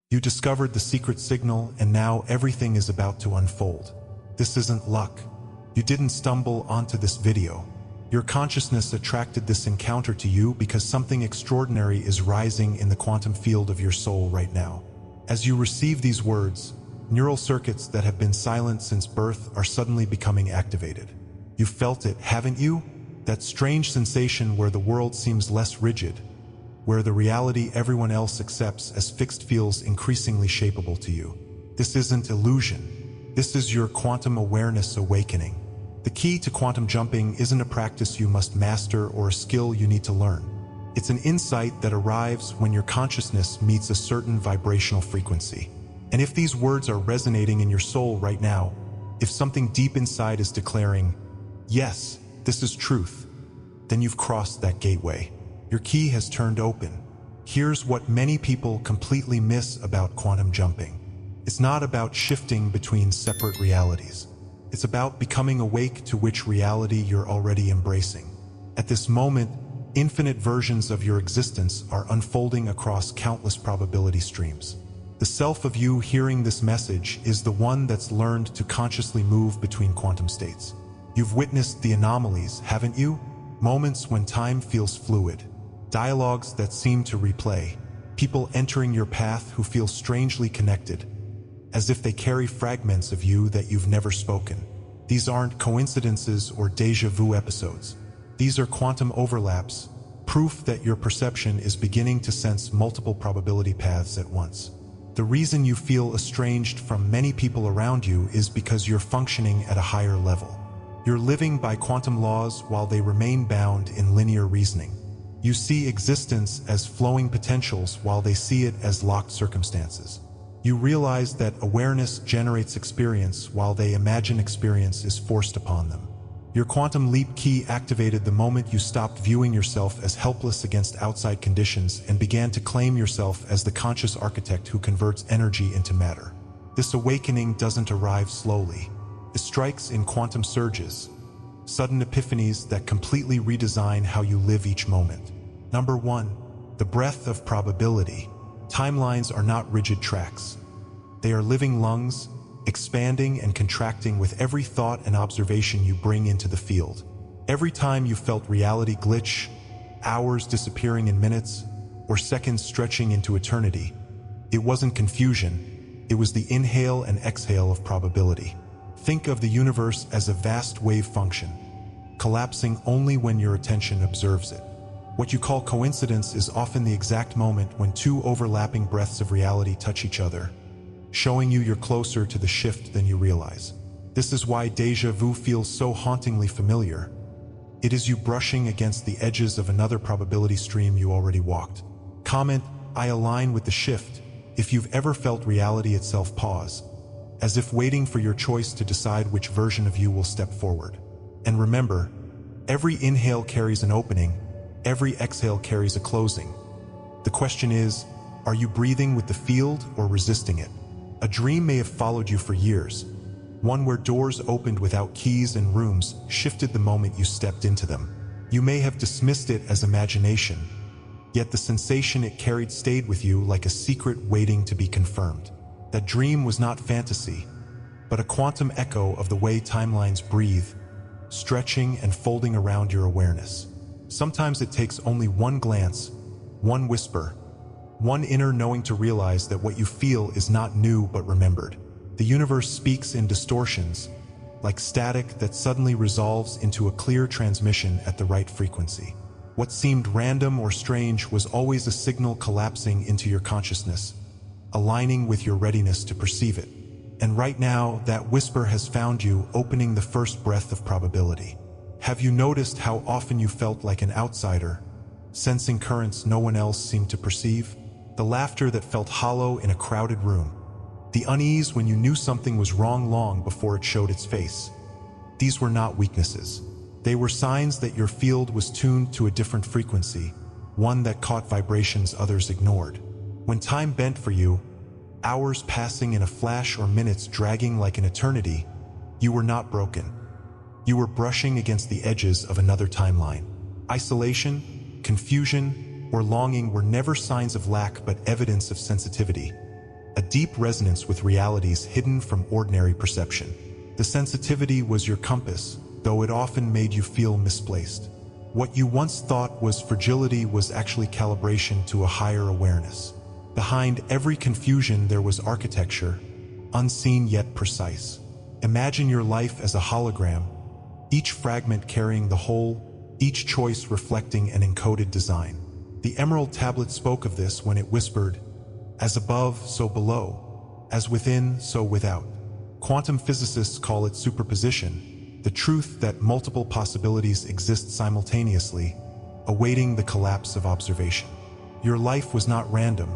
You discovered the secret signal, and now everything is about to unfold. This isn't luck. You didn't stumble onto this video. Your consciousness attracted this encounter to you because something extraordinary is rising in the quantum field of your soul right now. As you receive these words, neural circuits that have been silent since birth are suddenly becoming activated. You felt it, haven't you? That strange sensation where the world seems less rigid, where the reality everyone else accepts as fixed feels increasingly shapeable to you. This isn't illusion. This is your quantum awareness awakening. The key to quantum jumping isn't a practice you must master or a skill you need to learn. It's an insight that arrives when your consciousness meets a certain vibrational frequency. And if these words are resonating in your soul right now, if something deep inside is declaring, yes, this is truth, then you've crossed that gateway. Your key has turned open. Here's what many people completely miss about quantum jumping. It's not about shifting between separate realities. It's about becoming awake to which reality you're already embracing. At this moment, infinite versions of your existence are unfolding across countless probability streams. The self of you hearing this message is the one that's learned to consciously move between quantum states. You've witnessed the anomalies, haven't you? Moments when time feels fluid. Dialogues that seem to replay. People entering your path who feel strangely connected, as if they carry fragments of you that you've never spoken. These aren't coincidences or déjà vu episodes. These are quantum overlaps, proof that your perception is beginning to sense multiple probability paths at once. The reason you feel estranged from many people around you is because you're functioning at a higher level. You're living by quantum laws while they remain bound in linear reasoning. You see existence as flowing potentials while they see it as locked circumstances. You realize that awareness generates experience while they imagine experience is forced upon them. Your quantum leap key activated the moment you stopped viewing yourself as helpless against outside conditions and began to claim yourself as the conscious architect who converts energy into matter. This awakening doesn't arrive slowly. It strikes in quantum surges, sudden epiphanies that completely redesign how you live each moment. Number 1. The breadth of probability. Timelines are not rigid tracks. They are living lungs, expanding and contracting with every thought and observation you bring into the field. Every time you felt reality glitch, hours disappearing in minutes, or seconds stretching into eternity, it wasn't confusion, it was the inhale and exhale of probability. Think of the universe as a vast wave function, collapsing only when your attention observes it. What you call coincidence is often the exact moment when two overlapping breaths of reality touch each other, showing you you're closer to the shift than you realize. This is why déjà vu feels so hauntingly familiar. It is you brushing against the edges of another probability stream you already walked. Comment, I align with the shift, if you've ever felt reality itself pause, as if waiting for your choice to decide which version of you will step forward. And remember, every inhale carries an opening, every exhale carries a closing. The question is, are you breathing with the field or resisting it? A dream may have followed you for years, one where doors opened without keys and rooms shifted the moment you stepped into them. You may have dismissed it as imagination, yet the sensation it carried stayed with you like a secret waiting to be confirmed. That dream was not fantasy, but a quantum echo of the way timelines breathe, stretching and folding around your awareness. Sometimes it takes only one glance, one whisper, one inner knowing to realize that what you feel is not new but remembered. The universe speaks in distortions, like static that suddenly resolves into a clear transmission at the right frequency. What seemed random or strange was always a signal collapsing into your consciousness, aligning with your readiness to perceive it. And right now, that whisper has found you opening the first breath of probability. Have you noticed how often you felt like an outsider, sensing currents no one else seemed to perceive? The laughter that felt hollow in a crowded room. The unease when you knew something was wrong long before it showed its face. These were not weaknesses. They were signs that your field was tuned to a different frequency, one that caught vibrations others ignored. When time bent for you, hours passing in a flash or minutes dragging like an eternity, you were not broken. You were brushing against the edges of another timeline. Isolation, confusion, or longing were never signs of lack but evidence of sensitivity. a deep resonance with realities hidden from ordinary perception. The sensitivity was your compass, though it often made you feel misplaced. What you once thought was fragility was actually calibration to a higher awareness. Behind every confusion there was architecture, unseen yet precise. Imagine your life as a hologram, each fragment carrying the whole, each choice reflecting an encoded design. The Emerald Tablet spoke of this when it whispered, "As above, so below. As within, so without." Quantum physicists call it superposition, the truth that multiple possibilities exist simultaneously, awaiting the collapse of observation. Your life was not random,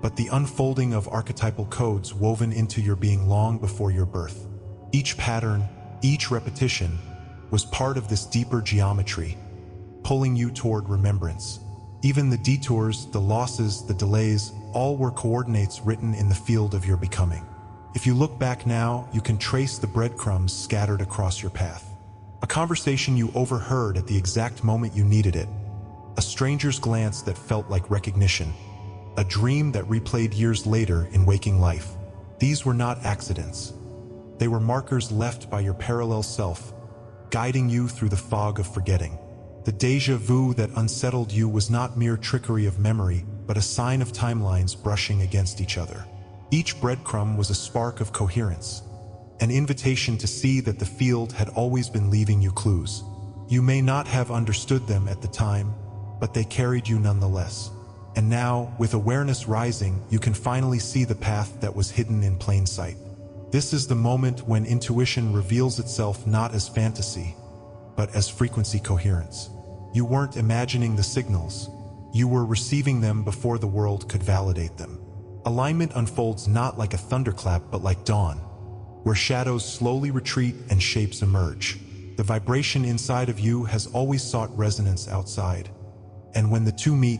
but the unfolding of archetypal codes woven into your being long before your birth. Each pattern, each repetition, was part of this deeper geometry, pulling you toward remembrance. Even the detours, the losses, the delays, all were coordinates written in the field of your becoming. If you look back now, you can trace the breadcrumbs scattered across your path. A conversation you overheard at the exact moment you needed it. A stranger's glance that felt like recognition. A dream that replayed years later in waking life. These were not accidents. They were markers left by your parallel self, guiding you through the fog of forgetting. The déjà vu that unsettled you was not mere trickery of memory, but a sign of timelines brushing against each other. Each breadcrumb was a spark of coherence, an invitation to see that the field had always been leaving you clues. You may not have understood them at the time, but they carried you nonetheless. And now, with awareness rising, you can finally see the path that was hidden in plain sight. This is the moment when intuition reveals itself not as fantasy, but as frequency coherence. You weren't imagining the signals, you were receiving them before the world could validate them. Alignment unfolds not like a thunderclap but like dawn, where shadows slowly retreat and shapes emerge. The vibration inside of you has always sought resonance outside, and when the two meet,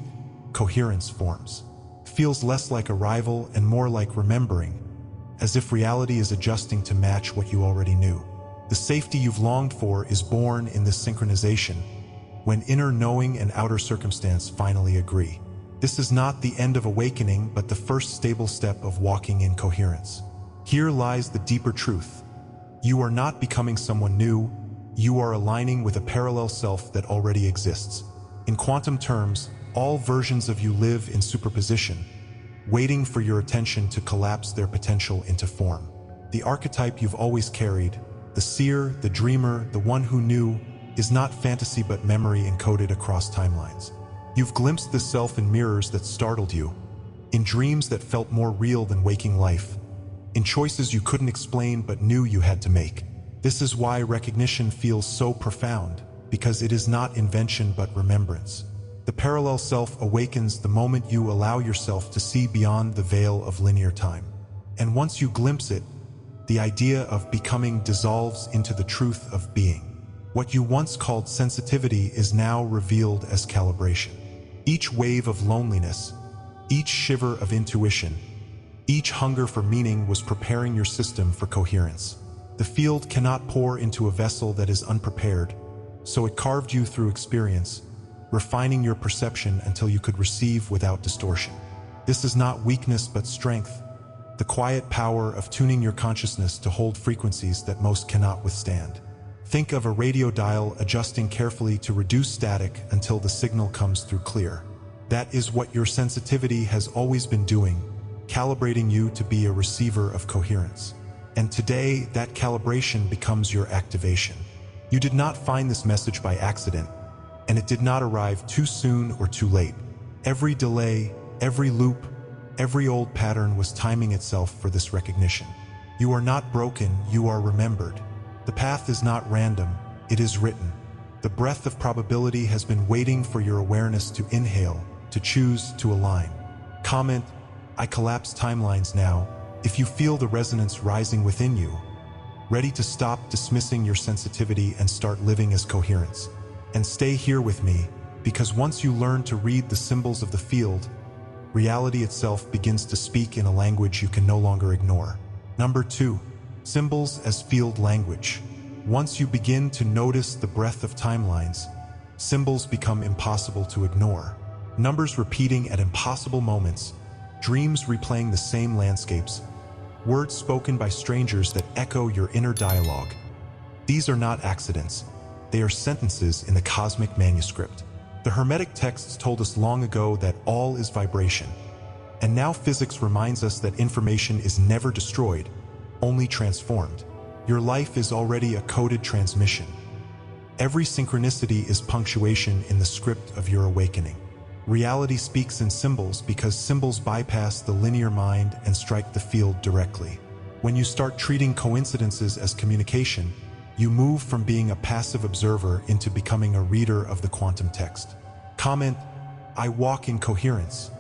coherence forms. Feels less like arrival and more like remembering, as if reality is adjusting to match what you already knew. The safety you've longed for is born in this synchronization, when inner knowing and outer circumstance finally agree. This is not the end of awakening, but the first stable step of walking in coherence. Here lies the deeper truth. You are not becoming someone new, you are aligning with a parallel self that already exists. In quantum terms, all versions of you live in superposition, waiting for your attention to collapse their potential into form. The archetype you've always carried, the seer, the dreamer, the one who knew, is not fantasy but memory encoded across timelines. You've glimpsed this self in mirrors that startled you, in dreams that felt more real than waking life, in choices you couldn't explain but knew you had to make. This is why recognition feels so profound, because it is not invention but remembrance. The parallel self awakens the moment you allow yourself to see beyond the veil of linear time. And once you glimpse it, the idea of becoming dissolves into the truth of being. What you once called sensitivity is now revealed as calibration. Each wave of loneliness, each shiver of intuition, each hunger for meaning was preparing your system for coherence. The field cannot pour into a vessel that is unprepared, so it carved you through experience, refining your perception until you could receive without distortion. This is not weakness but strength, the quiet power of tuning your consciousness to hold frequencies that most cannot withstand. Think of a radio dial adjusting carefully to reduce static until the signal comes through clear. That is what your sensitivity has always been doing, calibrating you to be a receiver of coherence. And today, that calibration becomes your activation. You did not find this message by accident, and it did not arrive too soon or too late. Every delay, every loop, every old pattern was timing itself for this recognition. You are not broken, you are remembered. The path is not random, it is written. The breath of probability has been waiting for your awareness to inhale, to choose, to align. Comment, "I collapse timelines now," if you feel the resonance rising within you, ready to stop dismissing your sensitivity and start living as coherence. And stay here with me, because once you learn to read the symbols of the field, reality itself begins to speak in a language you can no longer ignore. Number 2. Symbols as field language. Once you begin to notice the breadth of timelines, symbols become impossible to ignore. Numbers repeating at impossible moments, dreams replaying the same landscapes, words spoken by strangers that echo your inner dialogue. These are not accidents. They are sentences in the cosmic manuscript. The Hermetic texts told us long ago that all is vibration. And now physics reminds us that information is never destroyed, only transformed. Your life is already a coded transmission. Every synchronicity is punctuation in the script of your awakening. Reality speaks in symbols because symbols bypass the linear mind and strike the field directly. When you start treating coincidences as communication, you move from being a passive observer into becoming a reader of the quantum text. Comment, I walk in coherence,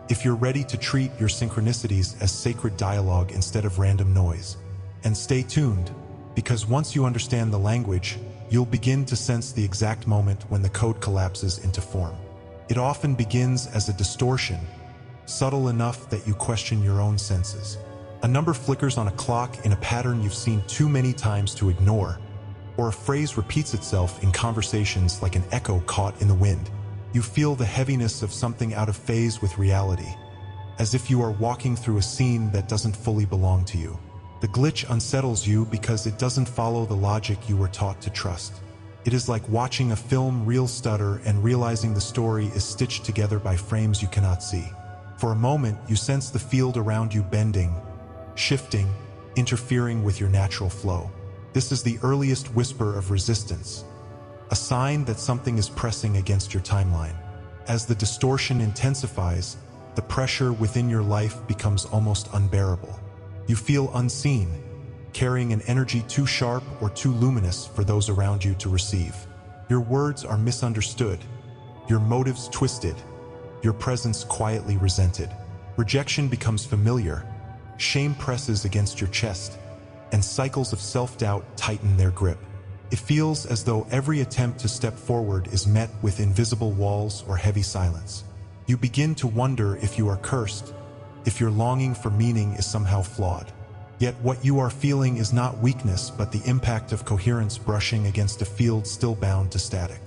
if you're ready to treat your synchronicities as sacred dialogue instead of random noise. And stay tuned, because once you understand the language, you'll begin to sense the exact moment when the code collapses into form. It often begins as a distortion, subtle enough that you question your own senses. A number flickers on a clock in a pattern you've seen too many times to ignore, or a phrase repeats itself in conversations like an echo caught in the wind. You feel the heaviness of something out of phase with reality, as if you are walking through a scene that doesn't fully belong to you. The glitch unsettles you because it doesn't follow the logic you were taught to trust. It is like watching a film reel stutter and realizing the story is stitched together by frames you cannot see. For a moment, you sense the field around you bending, shifting, interfering with your natural flow. This is the earliest whisper of resistance, a sign that something is pressing against your timeline. As the distortion intensifies, the pressure within your life becomes almost unbearable. You feel unseen, carrying an energy too sharp or too luminous for those around you to receive. Your words are misunderstood, your motives twisted, your presence quietly resented. Rejection becomes familiar, shame presses against your chest, and cycles of self-doubt tighten their grip. It feels as though every attempt to step forward is met with invisible walls or heavy silence. You begin to wonder if you are cursed, if your longing for meaning is somehow flawed. Yet what you are feeling is not weakness but the impact of coherence brushing against a field still bound to static.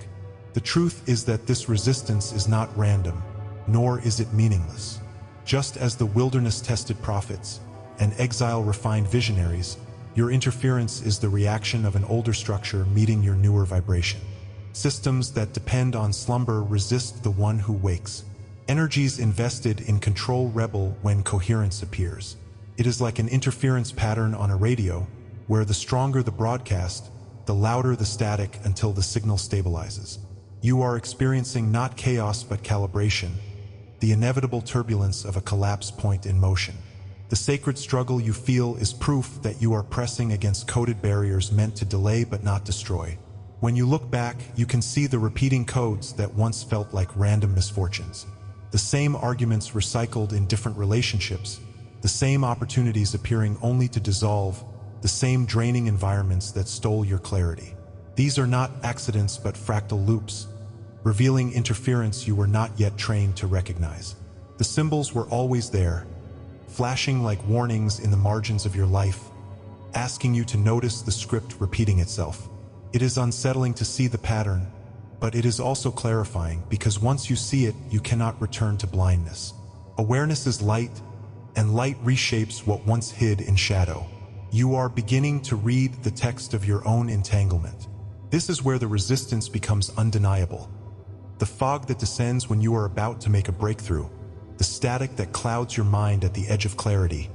The truth is that this resistance is not random, nor is it meaningless. Just as the wilderness tested prophets and exile refined visionaries, your interference is the reaction of an older structure meeting your newer vibration. Systems that depend on slumber resist the one who wakes. Energies invested in control rebel when coherence appears. It is like an interference pattern on a radio, where the stronger the broadcast, the louder the static until the signal stabilizes. You are experiencing not chaos but calibration, the inevitable turbulence of a collapse point in motion. The sacred struggle you feel is proof that you are pressing against coded barriers meant to delay but not destroy. When you look back, you can see the repeating codes that once felt like random misfortunes. The same arguments recycled in different relationships, the same opportunities appearing only to dissolve, the same draining environments that stole your clarity. These are not accidents but fractal loops, revealing interference you were not yet trained to recognize. The symbols were always there, flashing like warnings in the margins of your life, asking you to notice the script repeating itself. It is unsettling to see the pattern, but it is also clarifying because once you see it, you cannot return to blindness. Awareness is light, and light reshapes what once hid in shadow. You are beginning to read the text of your own entanglement. This is where the resistance becomes undeniable. The fog that descends when you are about to make a breakthrough, the static that clouds your mind at the edge of clarity,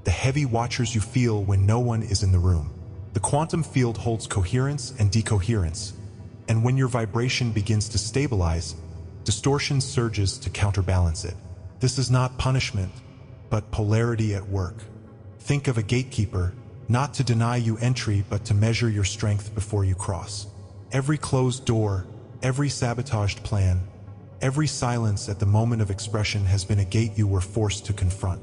the heavy watchers you feel when no one is in the room. The quantum field holds coherence and decoherence, and when your vibration begins to stabilize, distortion surges to counterbalance it. This is not punishment, but polarity at work. Think of a gatekeeper, not to deny you entry but to measure your strength before you cross. Every closed door, every sabotaged plan, every silence at the moment of expression has been a gate you were forced to confront.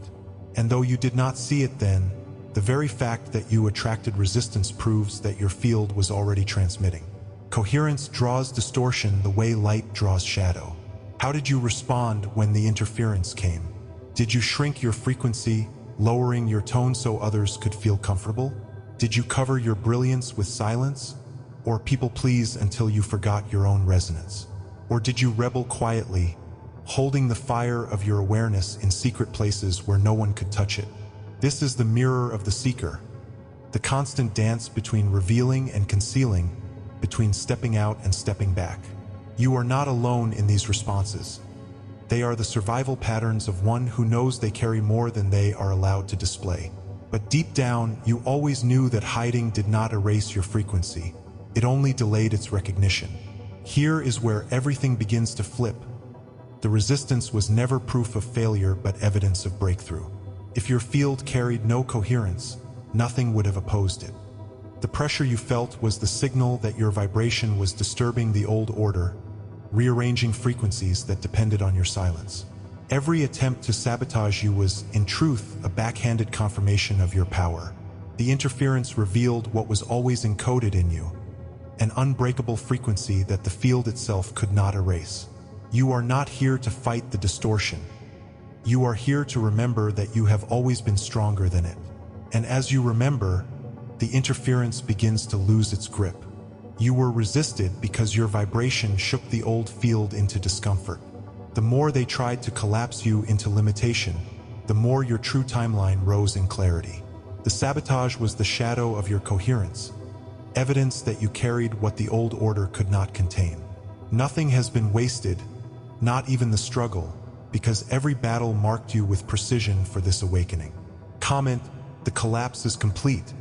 And though you did not see it then, the very fact that you attracted resistance proves that your field was already transmitting. Coherence draws distortion the way light draws shadow. How did you respond when the interference came? Did you shrink your frequency, lowering your tone so others could feel comfortable? Did you cover your brilliance with silence? Or people please until you forgot your own resonance? Or did you rebel quietly, holding the fire of your awareness in secret places where no one could touch it. This is the mirror of the seeker, the constant dance between revealing and concealing, between stepping out and stepping back. You are not alone in these responses. They are the survival patterns of one who knows they carry more than they are allowed to display. But deep down, you always knew that hiding did not erase your frequency. It only delayed its recognition. Here is where everything begins to flip. The resistance was never proof of failure, but evidence of breakthrough. If your field carried no coherence, nothing would have opposed it. The pressure you felt was the signal that your vibration was disturbing the old order, rearranging frequencies that depended on your silence. Every attempt to sabotage you was, in truth, a backhanded confirmation of your power. The interference revealed what was always encoded in you, an unbreakable frequency that the field itself could not erase. You are not here to fight the distortion. You are here to remember that you have always been stronger than it. And as you remember, the interference begins to lose its grip. You were resisted because your vibration shook the old field into discomfort. The more they tried to collapse you into limitation, the more your true timeline rose in clarity. The sabotage was the shadow of your coherence, evidence that you carried what the old order could not contain. Nothing has been wasted, not even the struggle, because every battle marked you with precision for this awakening. Comment, the collapse is complete.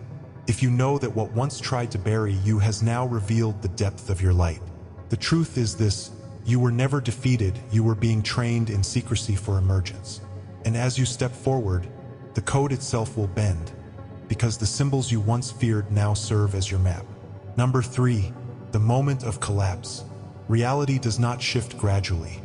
If you know that what once tried to bury you has now revealed the depth of your light. The truth is this: you were never defeated, you were being trained in secrecy for emergence. And as you step forward, the code itself will bend, because the symbols you once feared now serve as your map. Number 3, the moment of collapse. Reality does not shift gradually.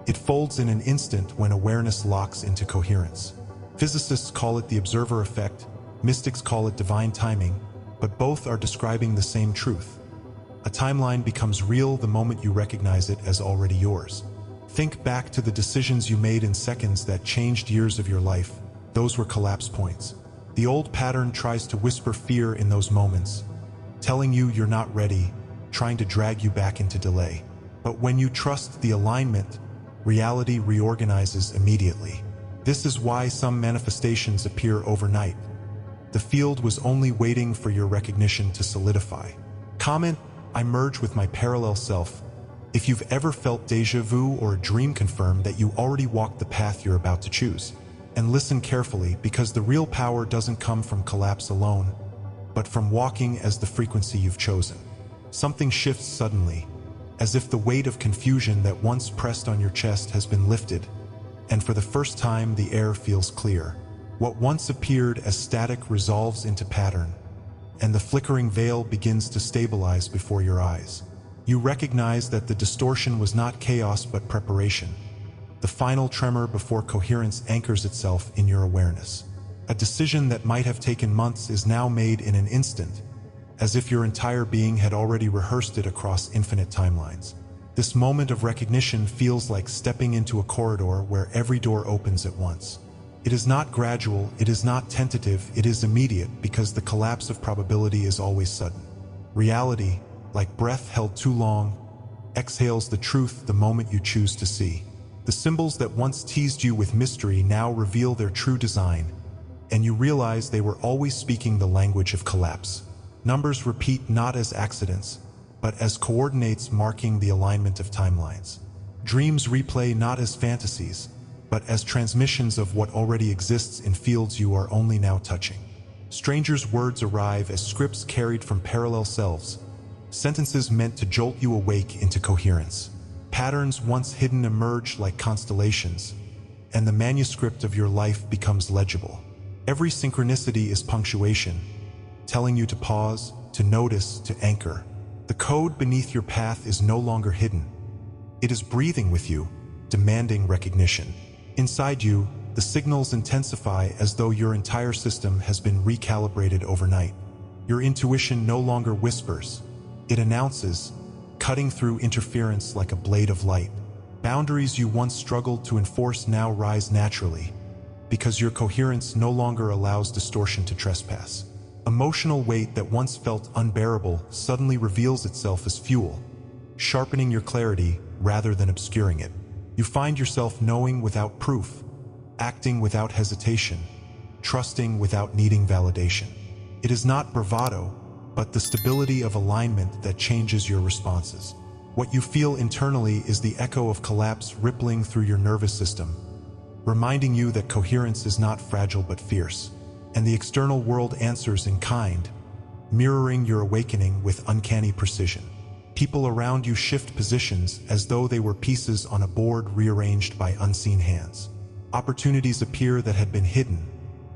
It folds in an instant when awareness locks into coherence. Physicists call it the observer effect, mystics call it divine timing, but both are describing the same truth. A timeline becomes real the moment you recognize it as already yours. Think back to the decisions you made in seconds that changed years of your life. Those were collapse points. The old pattern tries to whisper fear in those moments, telling you you're not ready, trying to drag you back into delay. But when you trust the alignment, reality reorganizes immediately. This is why some manifestations appear overnight. The field was only waiting for your recognition to solidify. Comment, I merge with my parallel self. If you've ever felt déjà vu or a dream confirm that you already walked the path you're about to choose. And listen carefully, because the real power doesn't come from collapse alone, but from walking as the frequency you've chosen. Something shifts suddenly, as if the weight of confusion that once pressed on your chest has been lifted, and for the first time the air feels clear. What once appeared as static resolves into pattern, and the flickering veil begins to stabilize before your eyes. You recognize that the distortion was not chaos but preparation. The final tremor before coherence anchors itself in your awareness. A decision that might have taken months is now made in an instant, as if your entire being had already rehearsed it across infinite timelines. This moment of recognition feels like stepping into a corridor where every door opens at once. It is not gradual, it is not tentative, it is immediate, because the collapse of probability is always sudden. Reality, like breath held too long, exhales the truth the moment you choose to see. The symbols that once teased you with mystery now reveal their true design, and you realize they were always speaking the language of collapse. Numbers repeat not as accidents, but as coordinates marking the alignment of timelines. Dreams replay not as fantasies, but as transmissions of what already exists in fields you are only now touching. Strangers' words arrive as scripts carried from parallel selves, sentences meant to jolt you awake into coherence. Patterns once hidden emerge like constellations, and the manuscript of your life becomes legible. Every synchronicity is punctuation, telling you to pause, to notice, to anchor. The code beneath your path is no longer hidden. It is breathing with you, demanding recognition. Inside you, the signals intensify as though your entire system has been recalibrated overnight. Your intuition no longer whispers. It announces, cutting through interference like a blade of light. Boundaries you once struggled to enforce now rise naturally, because your coherence no longer allows distortion to trespass. Emotional weight that once felt unbearable suddenly reveals itself as fuel, sharpening your clarity rather than obscuring it. You find yourself knowing without proof, acting without hesitation, trusting without needing validation. It is not bravado, but the stability of alignment that changes your responses. What you feel internally is the echo of collapse rippling through your nervous system, reminding you that coherence is not fragile but fierce, and the external world answers in kind, mirroring your awakening with uncanny precision. People around you shift positions as though they were pieces on a board rearranged by unseen hands. Opportunities appear that had been hidden,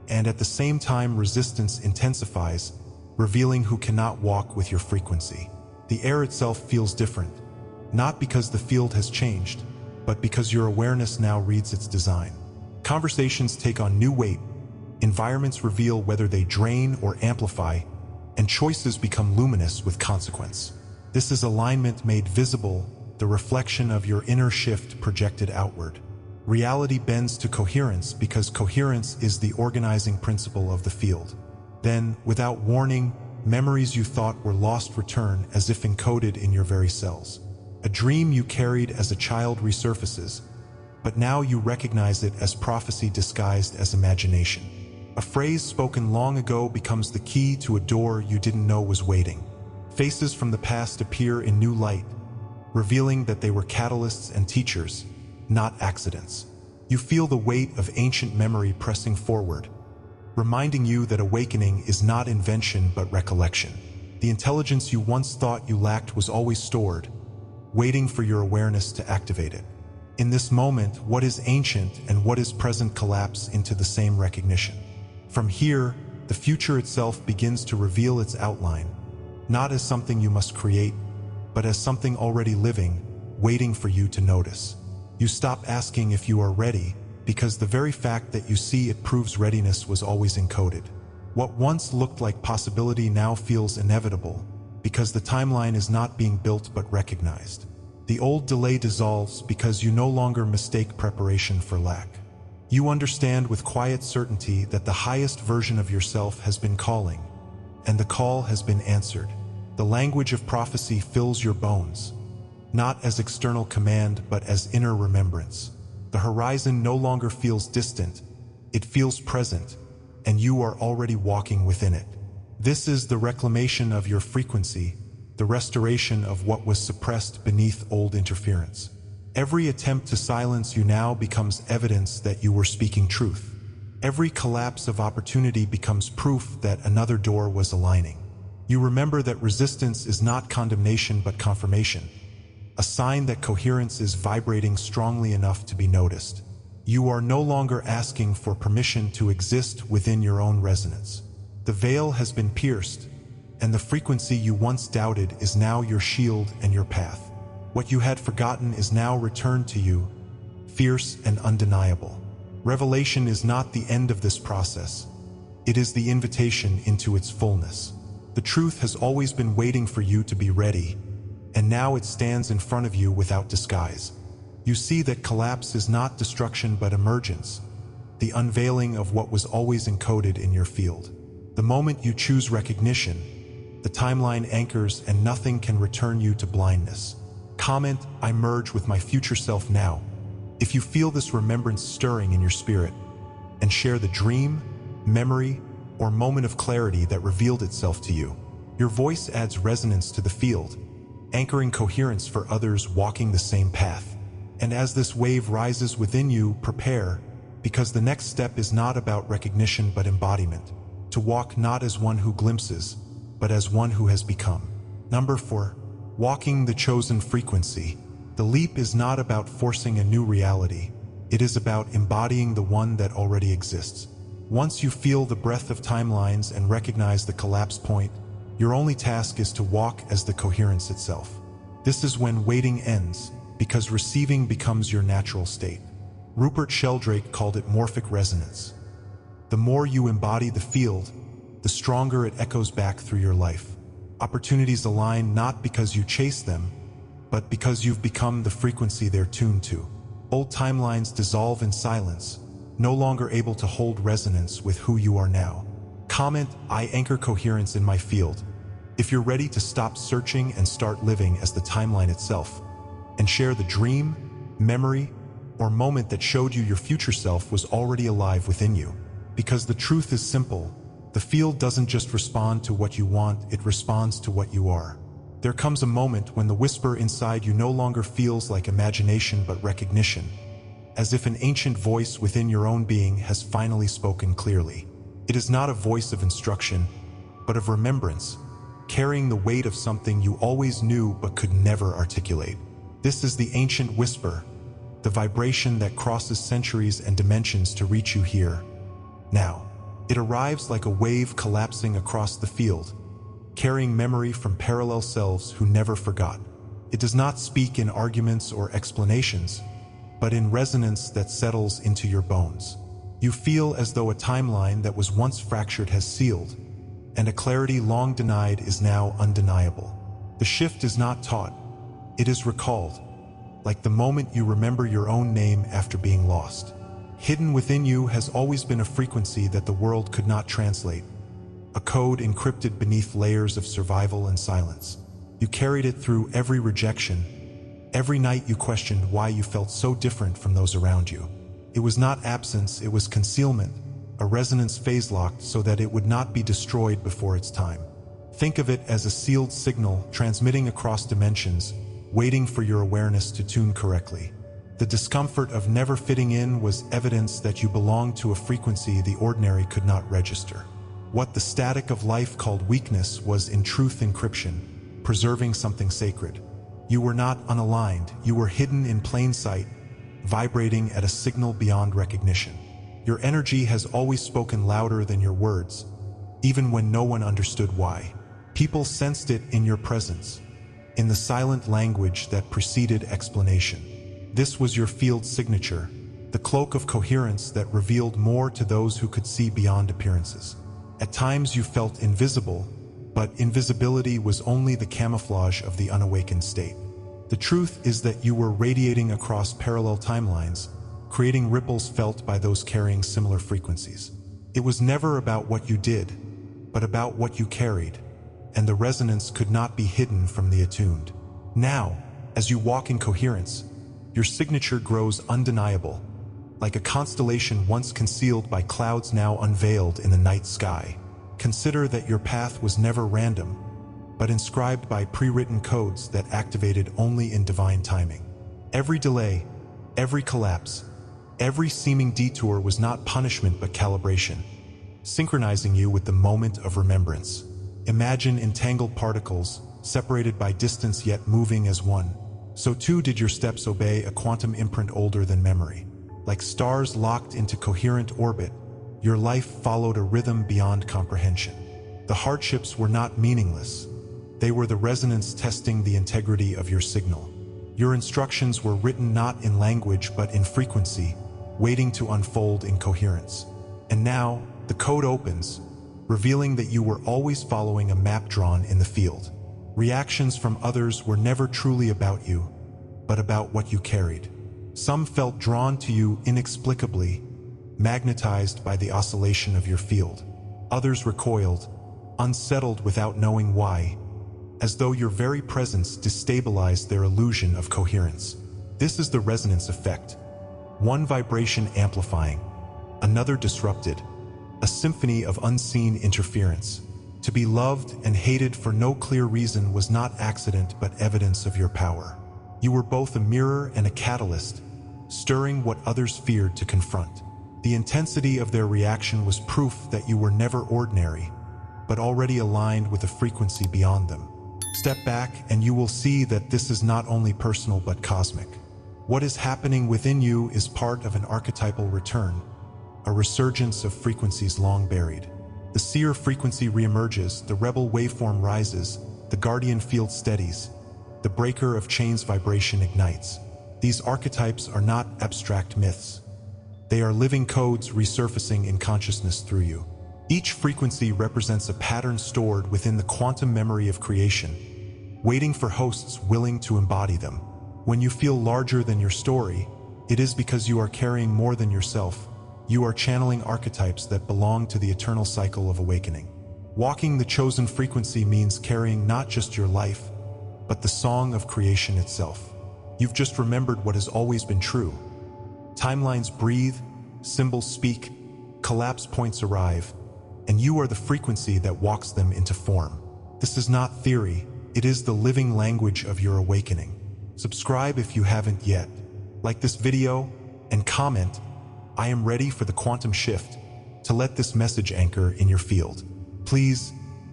and at the same time resistance intensifies, revealing who cannot walk with your frequency. The air itself feels different, not because the field has changed, but because your awareness now reads its design. Conversations take on new weight, environments reveal whether they drain or amplify, and choices become luminous with consequence. This is alignment made visible, the reflection of your inner shift projected outward. Reality bends to coherence because coherence is the organizing principle of the field. Then, without warning, memories you thought were lost return as if encoded in your very cells. A dream you carried as a child resurfaces, but now you recognize it as prophecy disguised as imagination. A phrase spoken long ago becomes the key to a door you didn't know was waiting. Faces from the past appear in new light, revealing that they were catalysts and teachers, not accidents. You feel the weight of ancient memory pressing forward, reminding you that awakening is not invention but recollection. The intelligence you once thought you lacked was always stored, waiting for your awareness to activate it. In this moment, what is ancient and what is present collapse into the same recognition. From here, the future itself begins to reveal its outline, not as something you must create, but as something already living, waiting for you to notice. You stop asking if you are ready, because the very fact that you see it proves readiness was always encoded. What once looked like possibility now feels inevitable, because the timeline is not being built but recognized. The old delay dissolves because you no longer mistake preparation for lack. You understand with quiet certainty that the highest version of yourself has been calling, and the call has been answered. The language of prophecy fills your bones, not as external command but as inner remembrance. The horizon no longer feels distant, it feels present, and you are already walking within it. This is the reclamation of your frequency, the restoration of what was suppressed beneath old interference. Every attempt to silence you now becomes evidence that you were speaking truth. Every collapse of opportunity becomes proof that another door was aligning. You remember that resistance is not condemnation but confirmation, a sign that coherence is vibrating strongly enough to be noticed. You are no longer asking for permission to exist within your own resonance. The veil has been pierced, and the frequency you once doubted is now your shield and your path. What you had forgotten is now returned to you, fierce and undeniable. Revelation is not the end of this process. It is the invitation into its fullness. The truth has always been waiting for you to be ready, and now it stands in front of you without disguise. You see that collapse is not destruction but emergence, the unveiling of what was always encoded in your field. The moment you choose recognition, the timeline anchors and nothing can return you to blindness. Comment, "I merge with my future self now," if you feel this remembrance stirring in your spirit, and share the dream, memory, or moment of clarity that revealed itself to you. Your voice adds resonance to the field, anchoring coherence for others walking the same path. And as this wave rises within you, prepare, because the next step is not about recognition but embodiment, to walk not as one who glimpses, but as one who has become. Number 4. Walking the chosen frequency. The leap is not about forcing a new reality. It is about embodying the one that already exists. Once you feel the breath of timelines and recognize the collapse point, your only task is to walk as the coherence itself. This is when waiting ends, because receiving becomes your natural state. Rupert Sheldrake called it morphic resonance. The more you embody the field, the stronger it echoes back through your life. Opportunities align not because you chase them, but because you've become the frequency they're tuned to. Old timelines dissolve in silence, no longer able to hold resonance with who you are now. Comment, "I anchor coherence in my field," if you're ready to stop searching and start living as the timeline itself, and share the dream, memory, or moment that showed you your future self was already alive within you. Because the truth is simple, the field doesn't just respond to what you want, it responds to what you are. There comes a moment when the whisper inside you no longer feels like imagination but recognition, as if an ancient voice within your own being has finally spoken clearly. It is not a voice of instruction, but of remembrance, carrying the weight of something you always knew but could never articulate. This is the ancient whisper, the vibration that crosses centuries and dimensions to reach you here, now. It arrives like a wave collapsing across the field, carrying memory from parallel selves who never forgot. It does not speak in arguments or explanations, but in resonance that settles into your bones. You feel as though a timeline that was once fractured has sealed, and a clarity long denied is now undeniable. The shift is not taught, it is recalled, like the moment you remember your own name after being lost. Hidden within you has always been a frequency that the world could not translate, a code encrypted beneath layers of survival and silence. You carried it through every rejection. Every night you questioned why you felt so different from those around you. It was not absence, it was concealment, a resonance phase-locked so that it would not be destroyed before its time. Think of it as a sealed signal transmitting across dimensions, waiting for your awareness to tune correctly. The discomfort of never fitting in was evidence that you belonged to a frequency the ordinary could not register. What the static of life called weakness was in truth encryption, preserving something sacred. You were not unaligned, you were hidden in plain sight, vibrating at a signal beyond recognition. Your energy has always spoken louder than your words, even when no one understood why. People sensed it in your presence, in the silent language that preceded explanation. This was your field signature, the cloak of coherence that revealed more to those who could see beyond appearances. At times you felt invisible, but invisibility was only the camouflage of the unawakened state. The truth is that you were radiating across parallel timelines, creating ripples felt by those carrying similar frequencies. It was never about what you did, but about what you carried, and the resonance could not be hidden from the attuned. Now, as you walk in coherence, your signature grows undeniable, like a constellation once concealed by clouds now unveiled in the night sky. Consider that your path was never random, but inscribed by pre-written codes that activated only in divine timing. Every delay, every collapse, every seeming detour was not punishment but calibration, synchronizing you with the moment of remembrance. Imagine entangled particles, separated by distance yet moving as one. So too did your steps obey a quantum imprint older than memory. Like stars locked into coherent orbit, your life followed a rhythm beyond comprehension. The hardships were not meaningless. They were the resonance testing the integrity of your signal. Your instructions were written not in language but in frequency, waiting to unfold in coherence. And now, the code opens, revealing that you were always following a map drawn in the field. Reactions from others were never truly about you, but about what you carried. Some felt drawn to you inexplicably, magnetized by the oscillation of your field. Others recoiled, unsettled without knowing why, as though your very presence destabilized their illusion of coherence. This is the resonance effect. One vibration amplifying, another disrupted, a symphony of unseen interference. To be loved and hated for no clear reason was not accident but evidence of your power. You were both a mirror and a catalyst, stirring what others feared to confront. The intensity of their reaction was proof that you were never ordinary, but already aligned with a frequency beyond them. Step back and you will see that this is not only personal but cosmic. What is happening within you is part of an archetypal return, a resurgence of frequencies long buried. The seer frequency reemerges, the rebel waveform rises, the guardian field steadies, the breaker of chains vibration ignites. These archetypes are not abstract myths. They are living codes resurfacing in consciousness through you. Each frequency represents a pattern stored within the quantum memory of creation, waiting for hosts willing to embody them. When you feel larger than your story, it is because you are carrying more than yourself. You are channeling archetypes that belong to the eternal cycle of awakening. Walking the chosen frequency means carrying not just your life, but the song of creation itself. You've just remembered what has always been true. Timelines breathe, symbols speak, collapse points arrive, and you are the frequency that walks them into form. This is not theory, it is the living language of your awakening. Subscribe if you haven't yet. Like this video and comment, "I am ready for the quantum shift," to let this message anchor in your field. Please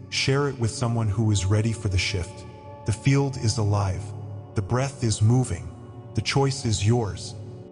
share it with someone who is ready for the shift. The field is alive. The breath is moving. The choice is yours.